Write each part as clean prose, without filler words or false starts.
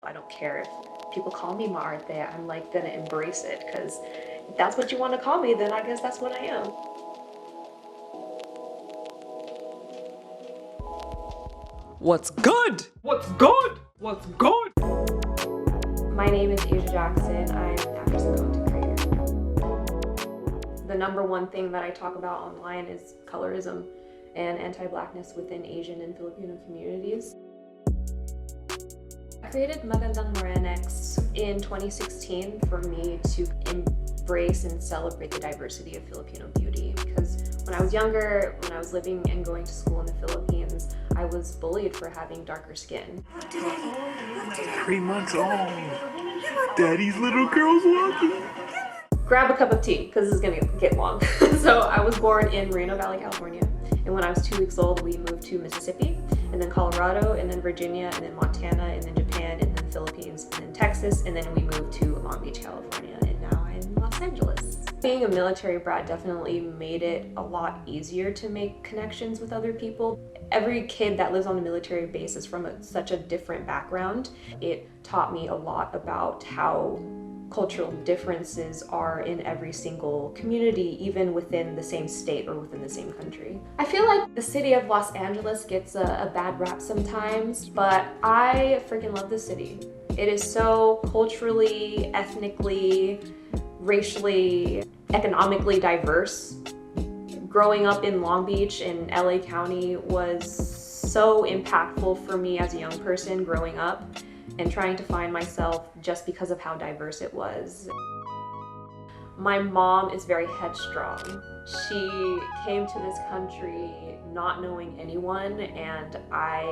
I don't care if people call me MAARTE, I'm like gonna embrace it, because if that's what you want to call me, then I guess that's what I am. What's good? What's good? What's good? My name is Asia Jackson. I'm an actress and content creator. The number one thing that I talk about online is colorism and anti-Blackness within Asian and Filipino communities. I created Magandang Morenex in 2016 for me to embrace and celebrate the diversity of Filipino beauty, because when I was younger, when I was living and going to school in the Philippines, I was bullied for having darker skin. 3 months old. Daddy's little girl's walking. Grab a cup of tea, because this is gonna get long. So I was born in Moreno Valley, California. And when I was 2 weeks old, we moved to Mississippi, and then Colorado, and then Virginia, and then Montana, and then Japan, and then Philippines, and then Texas, and then we moved to Long Beach, California, and now I'm in Los Angeles. Being a military brat definitely made it a lot easier to make connections with other people. Every kid that lives on a military base is from such a different background. It taught me a lot about how cultural differences are in every single community, even within the same state or within the same country. I feel like the city of Los Angeles gets a bad rap sometimes, but I freaking love this city. It is so culturally, ethnically, racially, economically diverse. Growing up in Long Beach in LA County was so impactful for me as a young person growing up and trying to find myself just because of how diverse it was. My mom is very headstrong. She came to this country not knowing anyone, and I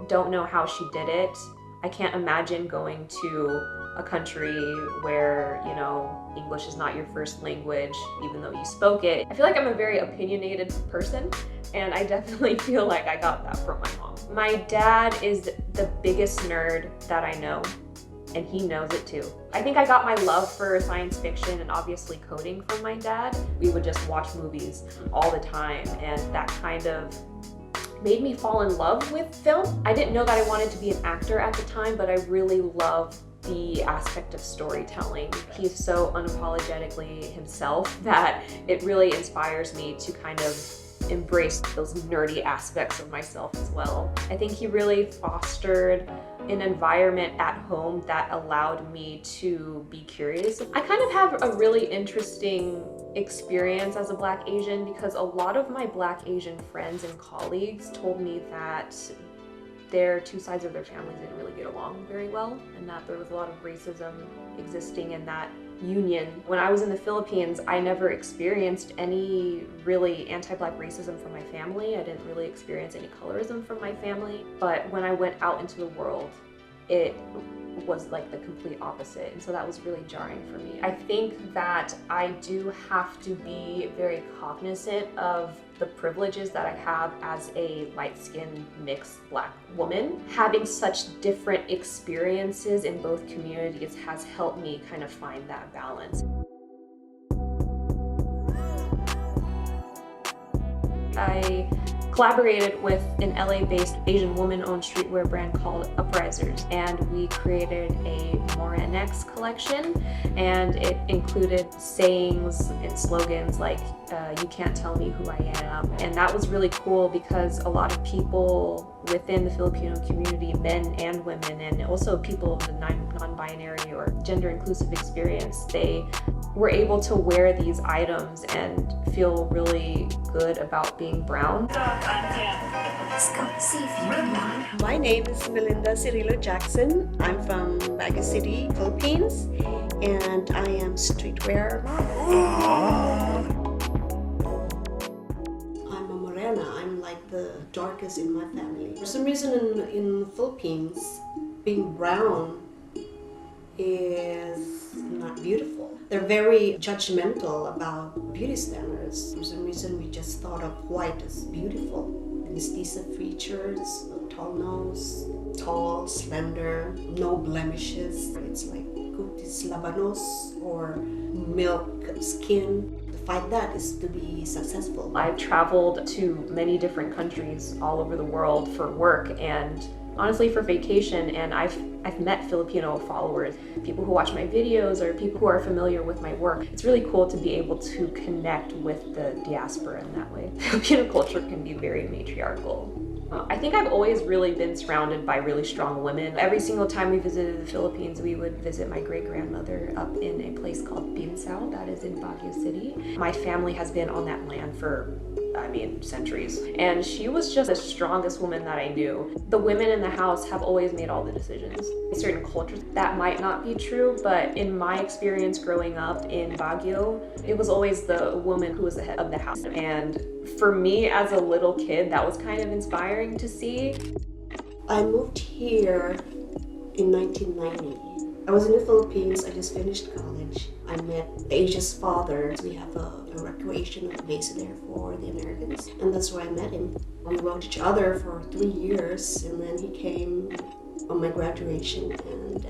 don't know how she did it. I can't imagine going to a country where, you know, English is not your first language, even though you spoke it. I feel like I'm a very opinionated person, and I definitely feel like I got that from my mom. My dad is the biggest nerd that I know, and he knows it too. I think I got my love for science fiction and obviously coding from my dad. We would just watch movies all the time, and that kind of made me fall in love with film. I didn't know that I wanted to be an actor at the time, but I really love the aspect of storytelling. He's so unapologetically himself that it really inspires me to kind of embrace those nerdy aspects of myself as well. I think he really fostered an environment at home that allowed me to be curious. I kind of have a really interesting experience as a Black Asian, because a lot of my Black Asian friends and colleagues told me that their two sides of their families didn't really get along very well, and that there was a lot of racism existing in that union. When I was in the Philippines, I never experienced any really anti-Black racism from my family. I didn't really experience any colorism from my family. But when I went out into the world, it was like the complete opposite, and so that was really jarring for me. I think that I do have to be very cognizant of the privileges that I have as a light-skinned mixed Black woman. Having such different experiences in both communities has helped me kind of find that balance. I collaborated with an LA-based Asian woman-owned streetwear brand called Supervisor, and we created a Morenex collection, and it included sayings and slogans like "You can't tell me who I am," and that was really cool because a lot of people within the Filipino community, men and women, and also people of the non-binary or gender-inclusive experience, they were able to wear these items and feel really good about being brown. Let's go see if you can run. My name is Melinda Cirilo Jackson. I'm from Baguio City, Philippines, and I am streetwear model. I'm a morena. I'm like the darkest in my family. For some reason in the Philippines, being brown is not beautiful. They're very judgmental about beauty standards. For some reason, we just thought of white as beautiful. Mestiza features, tall nose, tall, slender, no blemishes. It's like cutis labanos or milk skin. To fight that is to be successful. I've traveled to many different countries all over the world for work, and honestly for vacation, and I've met Filipino followers, people who watch my videos or people who are familiar with my work. It's really cool to be able to connect with the diaspora in that way. Filipino culture can be very matriarchal. I think I've always really been surrounded by really strong women. Every single time we visited the Philippines, we would visit my great-grandmother up in a place called Pinay, that is in Baguio City. My family has been on that land for, centuries. And she was just the strongest woman that I knew. The women in the house have always made all the decisions. In certain cultures, that might not be true, but in my experience growing up in Baguio, it was always the woman who was the head of the house. And for me as a little kid, that was kind of inspiring to see. I moved here in 1990. I was in the Philippines. I just finished college. I met Asia's father. We have a recreational base there for the Americans, and that's where I met him. We rode each other for 3 years, and then he came on my graduation and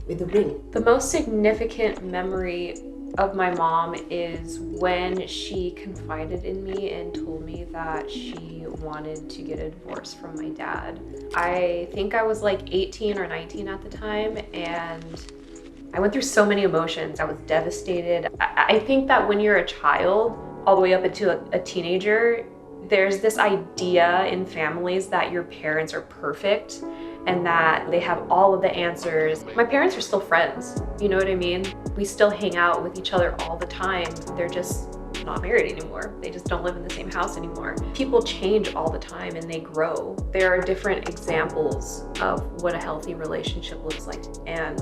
with a ring. The most significant memory of my mom is when she confided in me and told me that she wanted to get a divorce from my dad. I think I was like 18 or 19 at the time, and I went through so many emotions. I was devastated. I think that when you're a child, all the way up into a teenager, there's this idea in families that your parents are perfect and that they have all of the answers. My parents are still friends, you know what I mean? We still hang out with each other all the time. They're just not married anymore. They just don't live in the same house anymore. People change all the time and they grow. There are different examples of what a healthy relationship looks like, and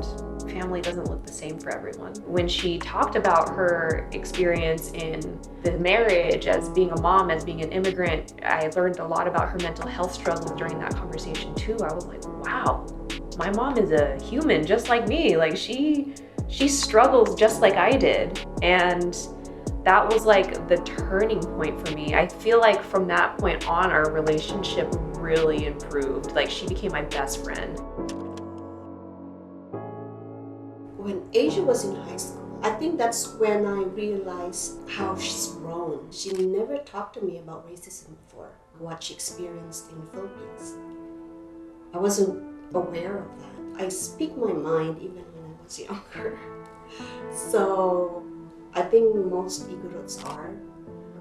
family doesn't look the same for everyone. When she talked about her experience in the marriage, as being a mom, as being an immigrant, I learned a lot about her mental health struggles during that conversation too. I was like, wow, my mom is a human just like me. Like she struggles just like I did. And that was like the turning point for me. I feel like from that point on, our relationship really improved. Like she became my best friend. When Asia was in high school, I think that's when I realized how she's grown. She never talked to me about racism before, what she experienced in the Philippines. I wasn't aware of that. I speak my mind even when I was younger. So I think most Igorots are,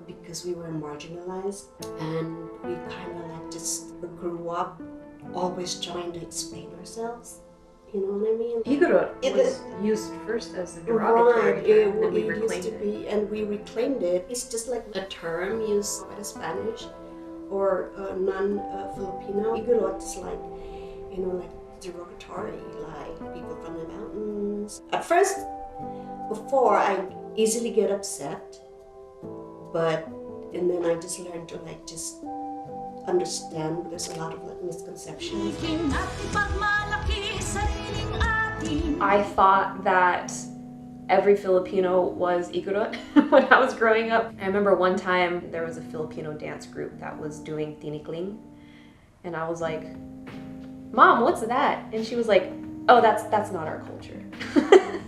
because we were marginalized and we kind of like just grew up always trying to explain ourselves. You know what I mean? Igorot was used first as a derogatory term, and then we reclaimed it. And we reclaimed it. It's just like a term used by the Spanish or non-Filipino. Igorot is like, like derogatory, like people from the mountains. At first, before, I easily get upset, and then I just learned to like just understand. There's a lot of like misconceptions. I thought that every Filipino was Igorot when I was growing up. I remember one time there was a Filipino dance group that was doing tinikling, and I was like, Mom, what's that? And she was like, oh, that's not our culture.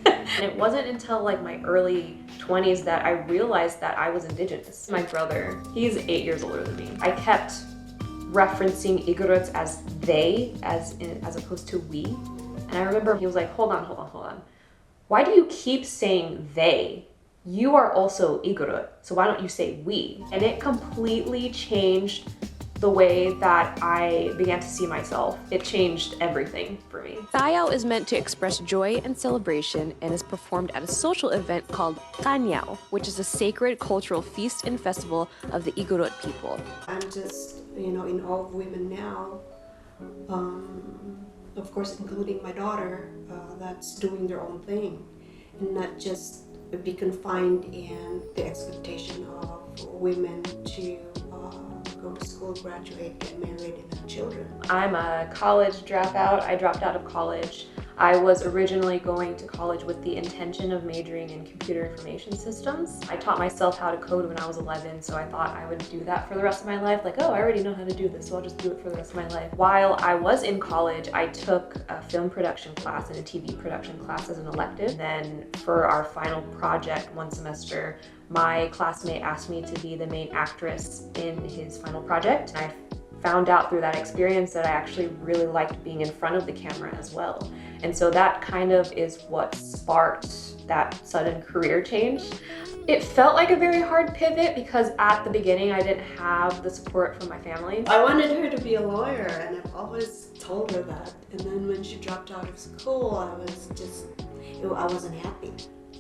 And it wasn't until like my early 20s that I realized that I was indigenous. My brother, he's 8 years older than me. I kept referencing Igorots as they, as opposed to we. And I remember he was like, hold on. Why do you keep saying they? You are also Igorot, so why don't you say we? And it completely changed the way that I began to see myself. It changed everything for me. Sayaw is meant to express joy and celebration and is performed at a social event called Kanyao, which is a sacred cultural feast and festival of the Igorot people. I'm just, in awe of women now, of course including my daughter, that's doing their own thing and not just be confined in the expectation of women to go to school, graduate, get married, and have children. I'm a college dropout. I dropped out of college. I was originally going to college with the intention of majoring in computer information systems. I taught myself how to code when I was 11, so I thought I would do that for the rest of my life. Like, oh, I already know how to do this, so I'll just do it for the rest of my life. While I was in college, I took a film production class and a TV production class as an elective. Then for our final project one semester, my classmate asked me to be the main actress in his final project. I found out through that experience that I actually really liked being in front of the camera as well. And so that kind of is what sparked that sudden career change. It felt like a very hard pivot because at the beginning I didn't have the support from my family. I wanted her to be a lawyer, and I've always told her that. And then when she dropped out of school, I wasn't happy.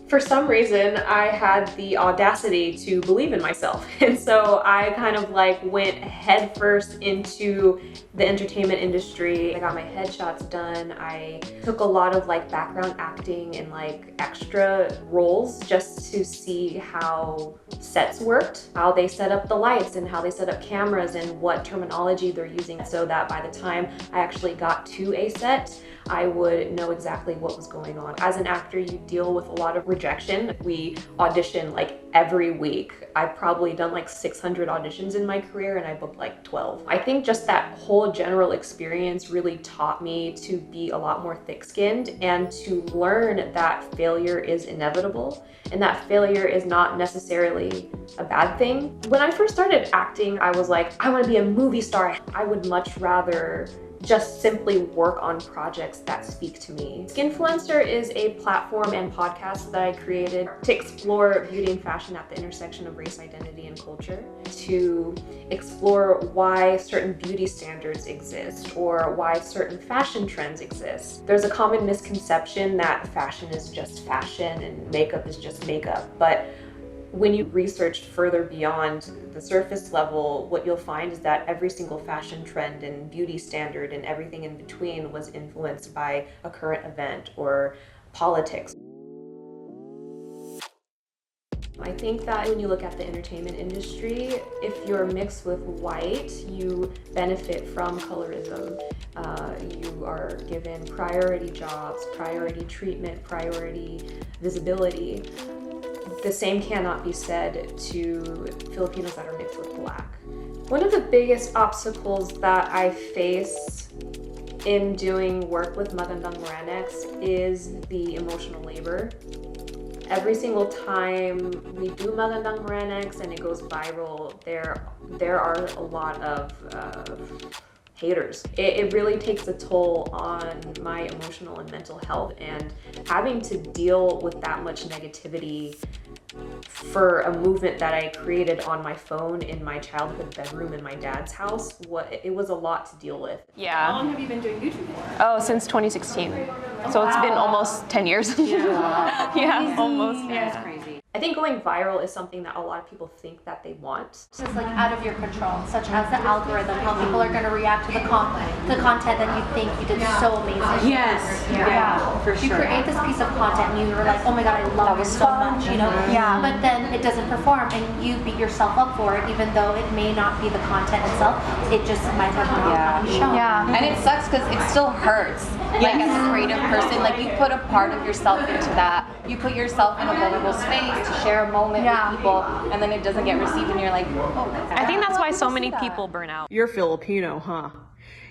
For some reason, I had the audacity to believe in myself. And so I kind of like went headfirst into the entertainment industry. I got my headshots done. I took a lot of like background acting and like extra roles just to see how sets worked, how they set up the lights and how they set up cameras and what terminology they're using, so that by the time I actually got to a set, I would know exactly what was going on. As an actor, you deal with a lot of rejection. We audition like every week. I've probably done like 600 auditions in my career and I booked like 12. I think just that whole general experience really taught me to be a lot more thick-skinned and to learn that failure is inevitable and that failure is not necessarily a bad thing. When I first started acting, I was like, I want to be a movie star. I would much rather just simply work on projects that speak to me. Skinfluencer is a platform and podcast that I created to explore beauty and fashion at the intersection of race, identity, and culture, to explore why certain beauty standards exist or why certain fashion trends exist. There's a common misconception that fashion is just fashion and makeup is just makeup, but when you research further beyond the surface level, what you'll find is that every single fashion trend and beauty standard and everything in between was influenced by a current event or politics. I think that when you look at the entertainment industry, if you're mixed with white, you benefit from colorism. You are given priority jobs, priority treatment, priority visibility. The same cannot be said to Filipinos that are mixed with black. One of the biggest obstacles that I face in doing work with Magandang Moranex is the emotional labor. Every single time we do Magandang Moranex and it goes viral, there are a lot of haters. It really takes a toll on my emotional and mental health, and having to deal with that much negativity for a movement that I created on my phone in my childhood bedroom in my dad's house, it was a lot to deal with. Yeah. How long have you been doing YouTube for? Oh, since 2016. So it's been almost 10 years. Yeah, almost. Yeah. That's crazy. I think going viral is something that a lot of people think that they want. It's like out of your control, such as the algorithm, how people are going to react to the content that you think you did so amazing. Yes, yeah, for sure. You create this piece of content and you were like, oh my god, I love it so much, you know? Yeah. But then it doesn't perform and you beat yourself up for it, even though it may not be the content itself, it just might have not shown. Yeah, and it sucks because it still hurts. Like as a creative person, like you put a part of yourself into that. You put yourself in a vulnerable space to share a moment with people, and then it doesn't get received, and you're like, oh. I think that's why so many people burn out. You're Filipino, huh?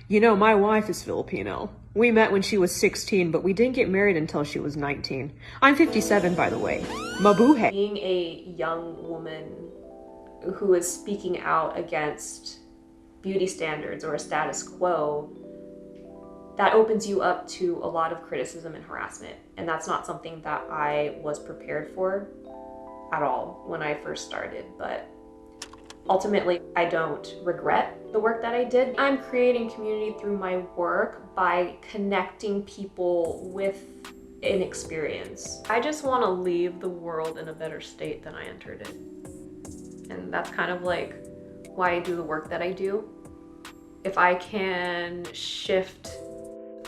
You know, my wife is Filipino. We met when she was 16, but we didn't get married until she was 19. I'm 57, by the way. Mabuhay. Being a young woman who is speaking out against beauty standards or a status quo, that opens you up to a lot of criticism and harassment. And that's not something that I was prepared for at all when I first started. But ultimately, I don't regret the work that I did. I'm creating community through my work by connecting people with an experience. I just want to leave the world in a better state than I entered it. And that's kind of like why I do the work that I do. If I can shift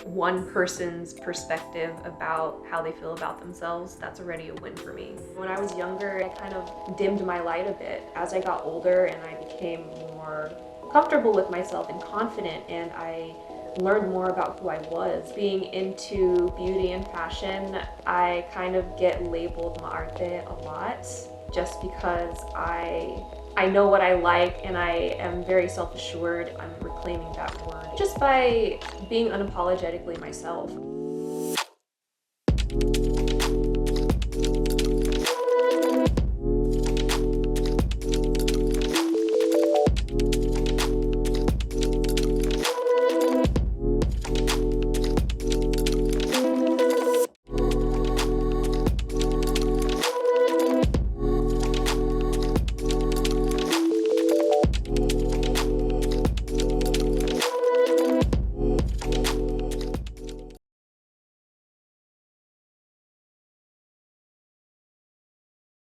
one person's perspective about how they feel about themselves, that's already a win for me. When I was younger, I kind of dimmed my light a bit. As I got older and I became more comfortable with myself and confident, and I learned more about who I was. Being into beauty and fashion, I kind of get labeled MAARTE a lot just because I know what I like and I am very self-assured. I'm reclaiming that word just by being unapologetically myself.